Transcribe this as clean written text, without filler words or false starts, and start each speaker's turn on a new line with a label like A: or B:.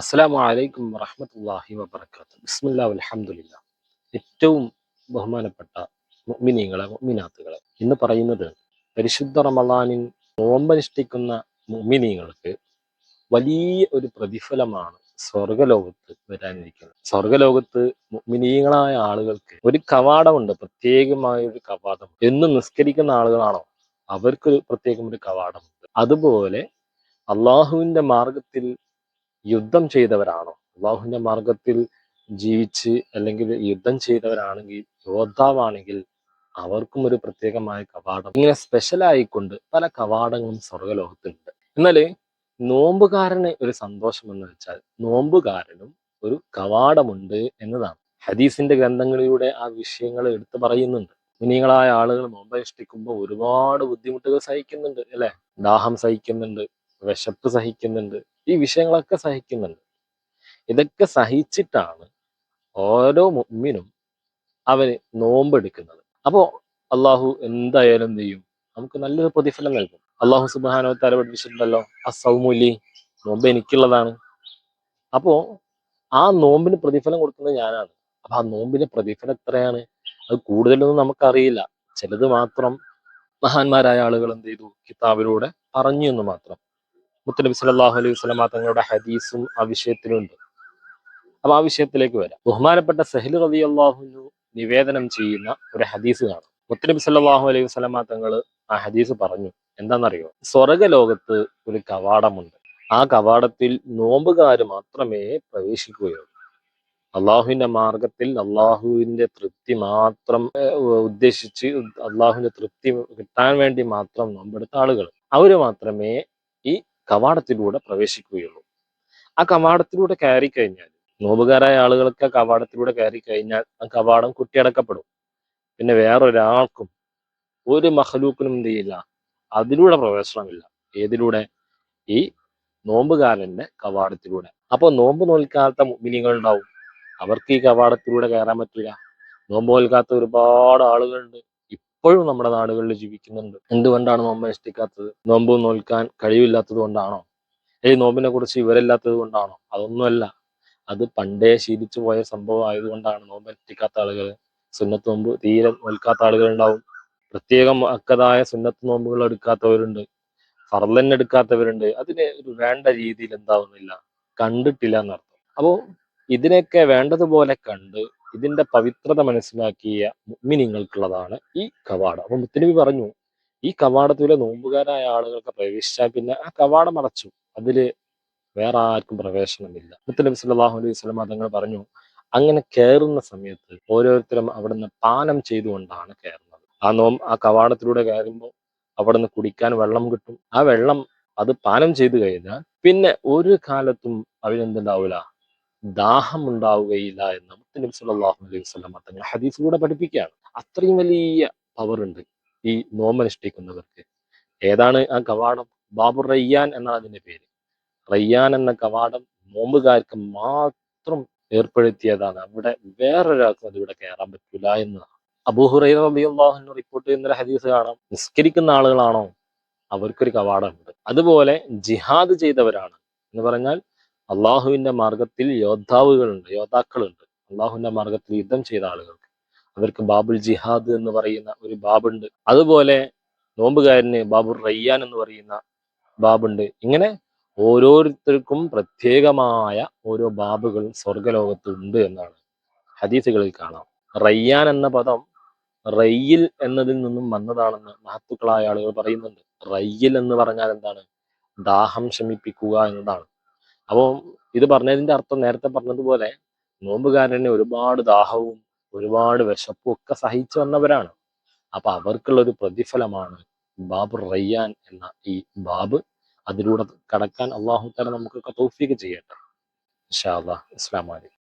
A: അസ്സലാമു അലൈക്കും വറഹ്മത്തുള്ളാഹി വബറകാതുഹു. ബിസ്മില്ലാഹി വൽഹംദുലില്ലാഹ്. ഏറ്റവും ബഹുമാനപ്പെട്ട മുഅ്മിനീങ്ങളെ മുഅ്മിനാത്തുകളെ, ഇന്ന് പറയുന്നത് പരിശുദ്ധ റമളാനിൽ നോമ്പനുഷ്ഠിക്കുന്ന മുഅ്മിനീങ്ങൾക്ക് വലിയ ഒരു പ്രതിഫലമാണ് സ്വർഗലോകത്ത് വരാനിരിക്കുന്നത്. സ്വർഗലോകത്ത് മുഅ്മിനീങ്ങളായ ആളുകൾക്ക് ഒരു കവാടമുണ്ട്, പ്രത്യേകമായ ഒരു കവാടം. എന്നും നിസ്കരിക്കുന്ന ആളുകളാണോ അവർക്ക് പ്രത്യേകം ഒരു കവാടമുണ്ട്. അതുപോലെ അള്ളാഹുവിന്റെ മാർഗത്തിൽ യുദ്ധം ചെയ്തവരാണോ, അള്ളാഹുവിന്റെ മാർഗത്തിൽ ജീവിച്ച് അല്ലെങ്കിൽ യുദ്ധം ചെയ്തവരാണെങ്കിൽ, യോദ്ധാവാണെങ്കിൽ അവർക്കും ഒരു പ്രത്യേകമായ കവാടം. ഇങ്ങനെ സ്പെഷ്യലായിക്കൊണ്ട് പല കവാടങ്ങളും സ്വർഗലോകത്തുണ്ട്. എന്നാൽ നോമ്പുകാരന് ഒരു സന്തോഷം എന്ന് വെച്ചാൽ നോമ്പുകാരനും ഒരു കവാടമുണ്ട് എന്നതാണ്. ഹദീസിന്റെ ഗ്രന്ഥങ്ങളിലൂടെ ആ വിഷയങ്ങൾ എടുത്തു പറയുന്നുണ്ട്. മുനികളായ ആളുകൾ നോമ്പനുഷ്ഠിക്കുമ്പോൾ ഒരുപാട് ബുദ്ധിമുട്ടുകൾ സഹിക്കുന്നുണ്ട് അല്ലെ. ദാഹം സഹിക്കുന്നുണ്ട്, വിശപ്പ് സഹിക്കുന്നുണ്ട്, ഈ വിഷയങ്ങളൊക്കെ സഹിക്കുന്നുണ്ട്. ഇതൊക്കെ സഹിച്ചിട്ടാണ് ഓരോ മുഅ്മിനും അവന് നോമ്പെടുക്കുന്നത്. അപ്പോ അള്ളാഹു എന്തായാലും എന്ത് ചെയ്യും, നമുക്ക് നല്ലൊരു പ്രതിഫലം നൽകും. അള്ളാഹു സുബ്ഹാനഹു വ തആല പഠിപ്പിച്ചിട്ടുണ്ടല്ലോ, അസ്സൗമുലി, നോമ്പ് എനിക്കുള്ളതാണ്. അപ്പോ ആ നോമ്പിന് പ്രതിഫലം കൊടുക്കുന്നത് ഞാനാണ്. അപ്പൊ ആ നോമ്പിന് പ്രതിഫലം എത്രയാണ്, അത് കൂടുതലൊന്നും നമുക്കറിയില്ല. ചിലത് മാത്രം മഹാന്മാരായ ആളുകൾ എന്ത് ചെയ്തു, കിതാബിലൂടെ പറഞ്ഞു എന്ന് മാത്രം. മുത്തനബി സല്ലല്ലാഹു അലൈഹി വസല്ലമ തങ്ങളുടെ ഹദീസും ആ വിഷയത്തിലുണ്ട്. അപ്പൊ ആ വിഷയത്തിലേക്ക് വരാം. ബഹുമാനപ്പെട്ട സഹ്ൽ റളിയല്ലാഹു അൻഹു നിവേദനം ചെയ്യുന്ന ഒരു ഹദീസ് കാണാം. മുത്തനബി സല്ലല്ലാഹു അലൈഹി വസല്ലമ തങ്ങൾ ആ ഹദീസ് പറഞ്ഞു. എന്താണെന്നറിയോ? സ്വർഗലോകത്ത് ഒരു കവാടമുണ്ട്. ആ കവാടത്തിൽ നോമ്പുകാർ മാത്രമേ പ്രവേശിക്കുകയുള്ളൂ. അള്ളാഹുവിന്റെ മാർഗത്തിൽ അള്ളാഹുവിന്റെ തൃപ്തി മാത്രം ഉദ്ദേശിച്ച്, അള്ളാഹുവിന്റെ തൃപ്തി കിട്ടാൻ വേണ്ടി മാത്രം നോമ്പെടുത്ത ആളുകൾ, അവര് മാത്രമേ ഈ കവാടത്തിലൂടെ പ്രവേശിക്കുകയുള്ളൂ. ആ കവാടത്തിലൂടെ കയറി കഴിഞ്ഞാൽ, നോമ്പുകാരായ ആളുകൾക്ക് ആ കവാടത്തിലൂടെ കയറി കഴിഞ്ഞാൽ ആ കവാടം കുട്ടിയടക്കപ്പെടും. പിന്നെ വേറൊരാൾക്കും, ഒരു മഖ്ലൂക്കിനും എന്ത് ചെയ്യില്ല, അതിലൂടെ പ്രവേശനമില്ല. ഏതിലൂടെ? ഈ നോമ്പുകാരന്റെ കവാടത്തിലൂടെ. അപ്പൊ നോമ്പ് നോൽക്കാത്ത മുഅ്മിനീങ്ങൾ ഉണ്ടാവും, അവർക്ക് ഈ കവാടത്തിലൂടെ കയറാൻ പറ്റില്ല. നോമ്പ് നോൽക്കാത്ത ഒരുപാട് ആളുകളുണ്ട്, ഇപ്പോഴും നമ്മുടെ നാടുകളിൽ ജീവിക്കുന്നുണ്ട്. എന്തുകൊണ്ടാണ് നോമ്പ് അനുഷ്ഠിക്കാത്തത്? നോമ്പ് നോൽക്കാൻ കഴിവില്ലാത്തത് കൊണ്ടാണോ? നോമ്പിനെ കുറിച്ച് വിവരമില്ലാത്തത് കൊണ്ടാണോ? അതൊന്നുമല്ല. അത് പണ്ടേ ശീലിച്ചു പോയ സംഭവം ആയതുകൊണ്ടാണ് നോമ്പ് അനുഷ്ഠിക്കാത്ത ആളുകൾ. സുന്നത്ത് നോമ്പ് തീരെ നോൽക്കാത്ത ആളുകൾ ഉണ്ടാവും. പ്രത്യേകം അക്കതായ സുന്നത്ത് നോമ്പുകൾ എടുക്കാത്തവരുണ്ട്, ഫർളന്നെ എടുക്കാത്തവരുണ്ട്. അതിനെ ഒരു വേണ്ട രീതിയിൽ എന്താവുന്നില്ല, കണ്ടിട്ടില്ല എന്നർത്ഥം. അപ്പോ ഇതിനെയൊക്കെ വേണ്ടതുപോലെ കണ്ട് ഇതിന്റെ പവിത്രത മനസ്സിലാക്കിയ മുഅ്മിനീങ്ങൾക്കുള്ളതാണ് ഈ കവാടം. അപ്പൊ മുത്തനബി പറഞ്ഞു, ഈ കവാടത്തിലെ നോമ്പുകാരായ ആളുകൾക്ക് പ്രവേശിച്ചാൽ പിന്നെ ആ കവാടം അടച്ചു, അതില് വേറെ ആർക്കും പ്രവേശനമില്ല. മുത്തനബി സല്ലല്ലാഹു അലൈഹി വസല്ലം തങ്ങൾ പറഞ്ഞു, അങ്ങനെ കയറുന്ന സമയത്ത് ഓരോരുത്തരും അവിടുന്ന് പാനം ചെയ്തുകൊണ്ടാണ് കയറുന്നത്. ആ കവാടത്തിലൂടെ കയറുമ്പോൾ അവിടുന്ന് കുടിക്കാൻ വെള്ളം കിട്ടും. ആ വെള്ളം അത് പാനം ചെയ്തു കഴിഞ്ഞാൽ പിന്നെ ഒരു കാലത്തും അവനെന്തുണ്ടാവില്ല, ദാഹം ഉണ്ടാവുകയില്ല എന്ന് മുത്തനബി സല്ലല്ലാഹു അലൈഹി വസല്ലം തങ്ങൾ ഹദീസിലൂടെ പഠിപ്പിക്കുകയാണ്. അത്രയും വലിയ പവർ ഉണ്ട് ഈ നോമ്പനുഷ്ഠിക്കുന്നവർക്ക്. ഏതാണ് ആ കവാടം? ബാബുർ റയ്യാൻ എന്നാണ് അതിന്റെ പേര്. റയ്യാൻ എന്ന കവാടം നോമ്പുകാർക്ക് മാത്രം ഏർപ്പെടുത്തിയതാണ്. അവിടെ വേറൊരാൾക്കും അതിലൂടെ കയറാൻ പറ്റില്ല എന്നതാണ്. അബൂ ഹുറൈറ റളിയല്ലാഹു അൻഹു റിപ്പോർട്ട് ചെയ്യുന്ന ഒരു ഹദീസ് കാണാം. നിസ്കരിക്കുന്ന ആളുകളാണോ അവർക്കൊരു കവാടമുണ്ട്. അതുപോലെ ജിഹാദ് ചെയ്തവരാണ് എന്ന് പറഞ്ഞാൽ അള്ളാഹുവിന്റെ മാർഗത്തിൽ യോദ്ധാക്കളുണ്ട്. അള്ളാഹുവിന്റെ മാർഗത്തിൽ യുദ്ധം ചെയ്ത ആളുകൾക്ക് അവർക്ക് ബാബുൽ ജിഹാദ് എന്ന് പറയുന്ന ഒരു ബാബുണ്ട്. അതുപോലെ നോമ്പുകാരന് ബാബുർ റയ്യാൻ എന്ന് പറയുന്ന ബാബുണ്ട്. ഇങ്ങനെ ഓരോരുത്തർക്കും പ്രത്യേകമായ ഓരോ ബാബുകൾ സ്വർഗലോകത്ത് ഉണ്ട് എന്നാണ് ഹദീസുകളിൽ കാണാം. റയ്യാൻ എന്ന പദം റയ്യിൽ എന്നതിൽ നിന്നും വന്നതാണെന്ന് മഹത്തുക്കളായ ആളുകൾ പറയുന്നുണ്ട്. റയ്യിൽ എന്ന് പറഞ്ഞാൽ എന്താണ്? ദാഹം ശമിപ്പിക്കുക എന്നതാണ്. അപ്പോൾ ഇത് പറഞ്ഞതിന്റെ അർത്ഥം നേരത്തെ പറഞ്ഞതുപോലെ നോമ്പുകാരന് ഒരുപാട് ദാഹവും ഒരുപാട് വിശപ്പും ഒക്കെ സഹിച്ചു വന്നവരാണ്. അപ്പൊ അവർക്കുള്ള ഒരു പ്രതിഫലമാണ് ബാബുർ റയ്യാൻ എന്ന ഈ ബാബ്. അതിലൂടെ കടക്കാൻ അള്ളാഹു തആല നമുക്കൊക്കെ തൗഫീഖ് ചെയ്യട്ടെ. ഇൻഷാ അല്ലാഹ്. അസ്സലാമു അലൈക്കും.